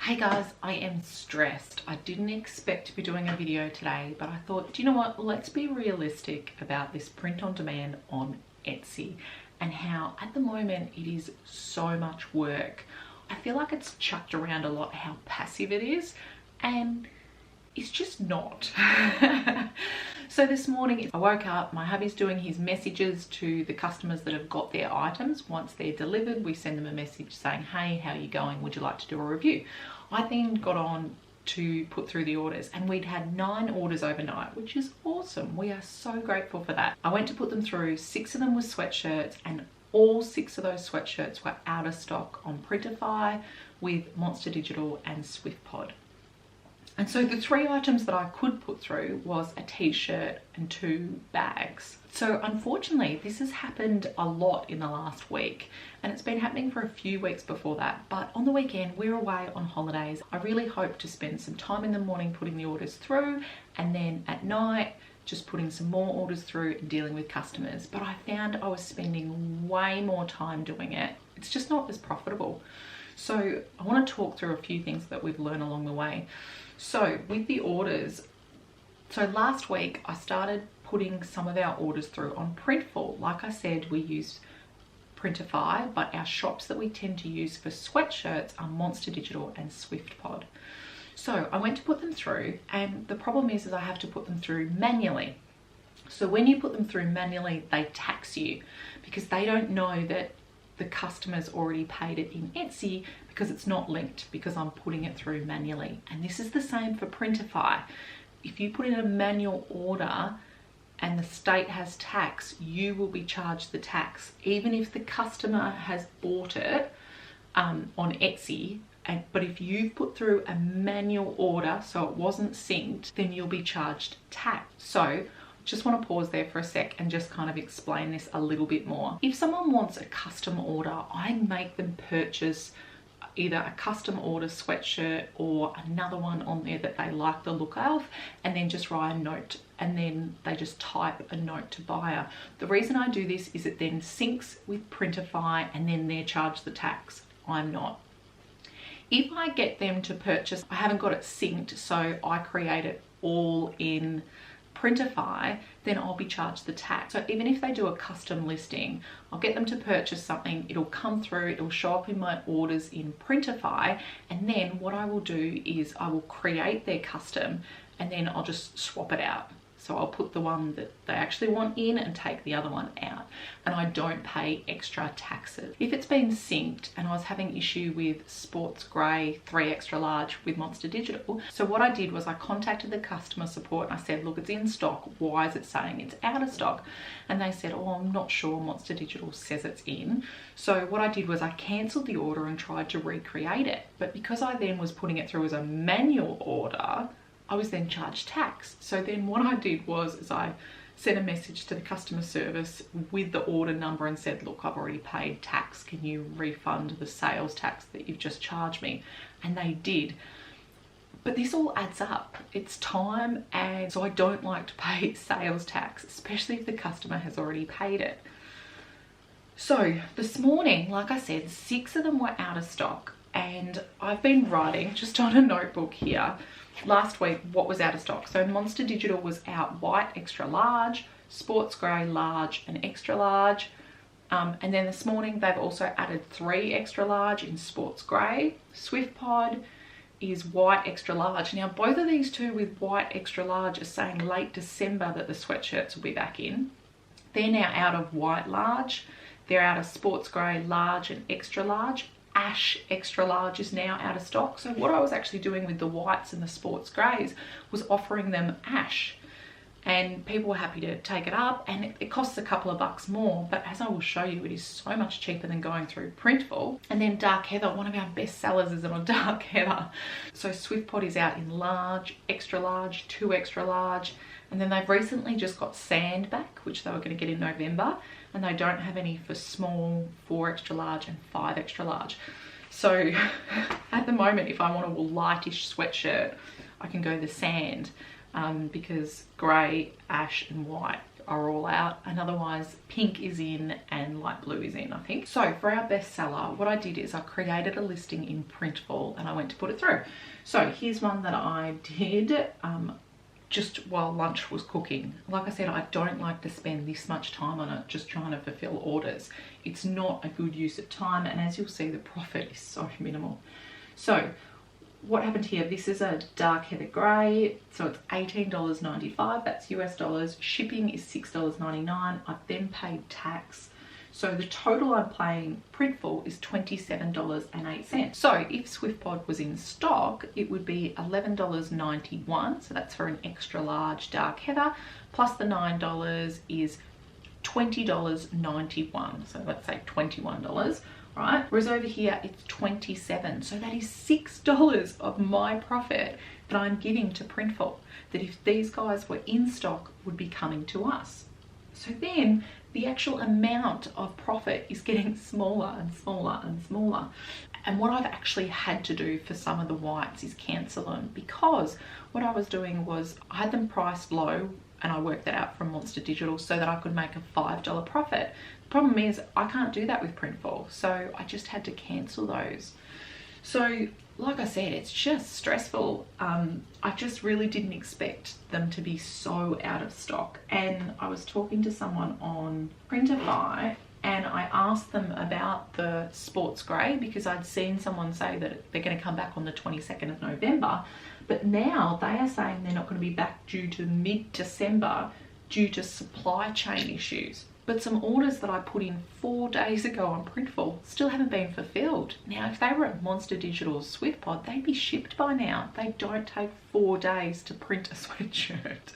Hey guys, I am stressed. I didn't expect to be doing a video today, but I thought, do you know what? Let's be realistic about this print on demand on Etsy and how at the moment it is so much work. I feel like it's chucked around a lot how passive it is, and it's just not. So this morning I woke up, my hubby's doing his messages to the customers that have got their items. Once they're delivered, we send them a message saying, hey, how are you going? Would you like to do a review? I then got on to put through the orders, and we'd had 9 orders overnight, which is awesome. We are so grateful for that. I went to put them through. 6 of them were sweatshirts, and all 6 of those sweatshirts were out of stock on Printify with Monster Digital and SwiftPod. And so the 3 items that I could put through was a t-shirt and 2 bags. So unfortunately, this has happened a lot in the last week, and it's been happening for a few weeks before that. But on the weekend, we're away on holidays. I really hope to spend some time in the morning putting the orders through, and then at night, just putting some more orders through and dealing with customers. But I found I was spending way more time doing it. It's just not as profitable. So I want to talk through a few things that we've learned along the way. So with the orders, so last week I started putting some of our orders through on Printful. Like I said, we use Printify, but our shops that we tend to use for sweatshirts are Monster Digital and SwiftPod. So I went to put them through, and the problem is I have to put them through manually. So when you put them through manually, they tax you because they don't know that the customer's already paid it in Etsy because it's not linked, because I'm putting it through manually. And this is the same for Printify. If you put in a manual order and the state has tax, you will be charged the tax, even if the customer has bought it on Etsy. But if you've put through a manual order, so it wasn't synced, then you'll be charged tax. So just want to pause there for a sec and just kind of explain this a little bit more. If someone wants a custom order, I make them purchase either a custom order sweatshirt or another one on there that they like the look of, and then just write a note, and then they just type a note to buyer. The reason I do this is it then syncs with Printify, and then they're charged the tax. I'm not. If I get them to purchase, I haven't got it synced, so I create it all in Printify, then I'll be charged the tax. So even if they do a custom listing, I'll get them to purchase something, it'll come through, it'll show up in my orders in Printify, and then what I will do is I will create their custom, and then I'll just swap it out. So I'll put the one that they actually want in and take the other one out, and I don't pay extra taxes. If it's been synced, and I was having issue with sports grey 3 extra large with Monster Digital, so what I did was I contacted the customer support and I said, look, it's in stock, why is it saying it's out of stock? And they said, oh, I'm not sure, Monster Digital says it's in. So what I did was I cancelled the order and tried to recreate it, but because I then was putting it through as a manual order, I was then charged tax. So then what I did was I sent a message to the customer service with the order number and said, look, I've already paid tax. Can you refund the sales tax that you've just charged me? And they did. But this all adds up. It's time, and so I don't like to pay sales tax, especially if the customer has already paid it. So this morning, like I said, 6 of them were out of stock, and I've been writing just on a notebook here last week what was out of stock. So Monster Digital was out white extra large, sports grey large and extra large, and then this morning they've also added 3 extra large in sports grey. SwiftPod is white extra large. Now both of these two with white extra large are saying late December that the sweatshirts will be back in. They're now out of white large, they're out of sports grey large and extra large. Ash extra large is now out of stock. So what I was actually doing with the whites and the sports greys was offering them ash, and people were happy to take it up, and it costs a couple of bucks more, but as I will show you, it is so much cheaper than going through Printful. And then dark heather, one of our best sellers is on dark heather. So SwiftPod is out in large, extra large, 2 extra large, and then they've recently just got sand back, which they were going to get in November, and they don't have any for small, 4 extra large and 5 extra large. So at the moment, if I want a lightish sweatshirt, I can go the sand, because grey, ash and white are all out, and otherwise pink is in and light blue is in, I think. So for our bestseller, what I did is I created a listing in Printful and I went to put it through. So here's one that I did just while lunch was cooking. Like I said, I don't like to spend this much time on it just trying to fulfill orders. It's not a good use of time, and as you'll see, the profit is so minimal. So what happened here, this is a dark heather grey, so it's $18.95, that's US dollars. Shipping is $6.99. I've then paid tax. So the total I'm paying Printful is $27.08. So if SwiftPod was in stock, it would be $11.91. So that's for an extra large dark heather, plus the $9 is $20.91. So let's say $21. Right? Whereas over here it's 27, so that is $6 of my profit that I'm giving to Printful, that if these guys were in stock would be coming to us. So then the actual amount of profit is getting smaller and smaller and smaller. And what I've actually had to do for some of the whites is cancel them, because what I was doing was I had them priced low, and I worked that out from Monster Digital so that I could make a $5 profit. The problem is I can't do that with Printful, so I just had to cancel those. So like I said, it's just stressful. I just really didn't expect them to be so out of stock. And I was talking to someone on Printify and I asked them about the sports grey, because I'd seen someone say that they're going to come back on the 22nd of November, but now they are saying they're not going to be back due to mid-December due to supply chain issues. But some orders that I put in 4 days ago on Printful still haven't been fulfilled. Now, if they were at Monster Digital's SwiftPod, they'd be shipped by now. They don't take 4 days to print a sweatshirt.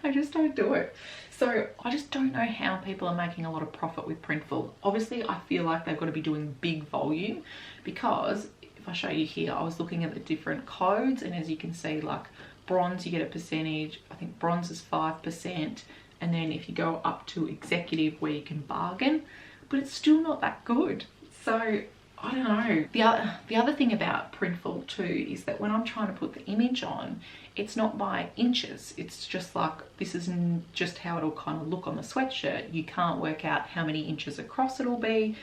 They just don't do it. So I just don't know how people are making a lot of profit with Printful. Obviously, I feel like they've got to be doing big volume, because if I show you here, I was looking at the different codes, and as you can see, like bronze, you get a percentage. I think bronze is 5%. And then if you go up to executive where you can bargain, but it's still not that good. So I don't know. The other thing about Printful too is that when I'm trying to put the image on, it's not by inches. It's just like, this is just how it'll kind of look on the sweatshirt. You can't work out how many inches across it'll be.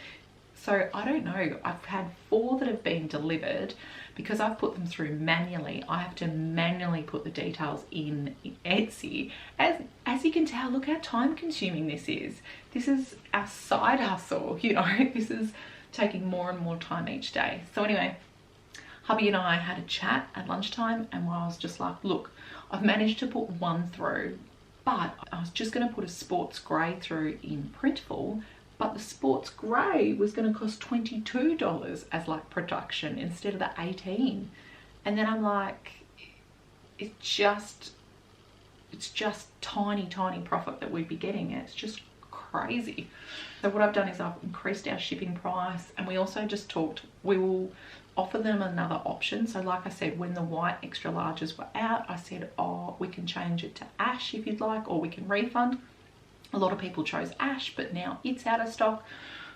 So I don't know. I've had 4 that have been delivered. Because I've put them through manually, I have to manually put the details in Etsy. As you can tell, look how time consuming this is. This is our side hustle, you know. This is taking more and more time each day. So anyway, hubby and I had a chat at lunchtime, and I was just like, look, I've managed to put 1 through, but I was just going to put a sports grey through in Printful, but the sports grey was going to cost $22 as like production instead of the 18. And then I'm like, it's just tiny profit that we'd be getting. It's just crazy. So what I've done is I've increased our shipping price, and we also just talked, we will offer them another option. So like I said, when the white extra larges were out, I said, oh, we can change it to ash if you'd like, or we can refund. A lot of people chose ash, but now it's out of stock.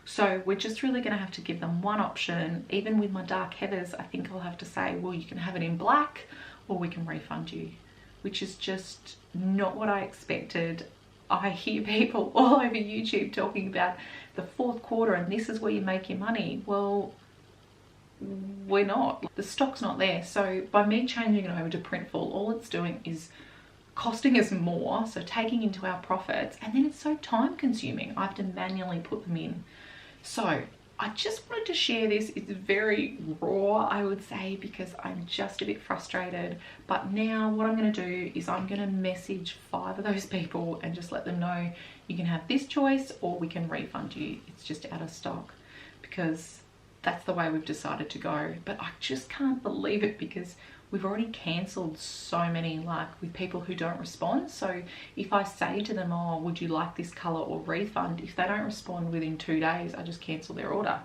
So we're just really going to have to give them one option. Even with my dark heathers, I think I'll have to say, well, you can have it in black, or we can refund you, which is just not what I expected. I hear people all over YouTube talking about the 4th quarter and this is where you make your money. Well, we're not. The stock's not there. So by me changing it over to Printful, all it's doing is costing us more, so taking into our profits, and then it's so time consuming. I have to manually put them in. So I just wanted to share this. It's very raw, I would say, because I'm just a bit frustrated. But now what I'm going to do is I'm going to message 5 of those people and just let them know you can have this choice or we can refund you. It's just out of stock, because that's the way we've decided to go. But I just can't believe it, because we've already cancelled so many, like with people who don't respond. So if I say to them, oh, would you like this color or refund, if they don't respond within 2 days, I just cancel their order.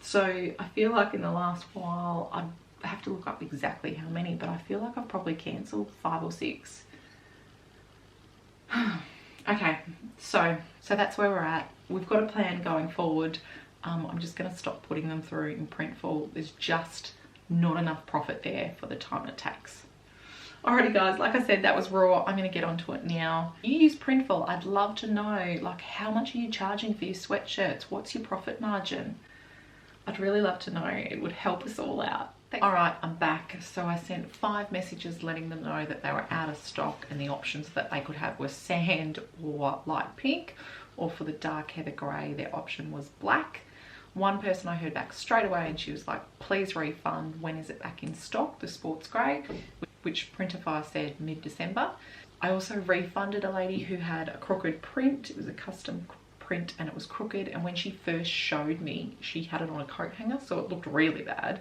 So I feel like in the last while, I have to look up exactly how many, but I feel like I've probably cancelled 5 or 6. Okay, so that's where we're at. We've got a plan going forward. I'm just going to stop putting them through in Printful. There's just not enough profit there for the time it takes. Alrighty guys, like I said, that was raw. I'm gonna get onto it now. You use Printful. I'd love to know, like, how much are you charging for your sweatshirts? What's your profit margin? I'd really love to know. It would help us all out. All right, I'm back. So I sent 5 messages letting them know that they were out of stock, and the options that they could have were sand or light pink, or for the dark heather grey, their option was black. One person I heard back straight away, and she was like, please refund. When is it back in stock? The sports grey, which Printify said mid-December. I also refunded a lady who had a crooked print. It was a custom print and it was crooked, and when she first showed me, she had it on a coat hanger, so it looked really bad.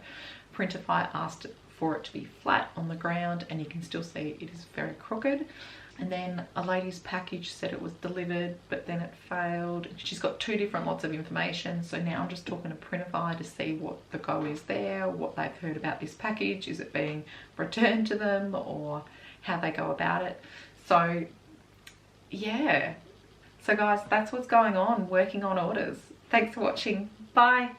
Printify asked for it to be flat on the ground, and you can still see it is very crooked. And then a lady's package said it was delivered, but then it failed. She's got 2 different lots of information, so now I'm just talking to Printify to see what the go is there, what they've heard about this package, is it being returned to them, or how they go about it. So yeah, so guys, that's what's going on, working on orders. Thanks for watching. Bye.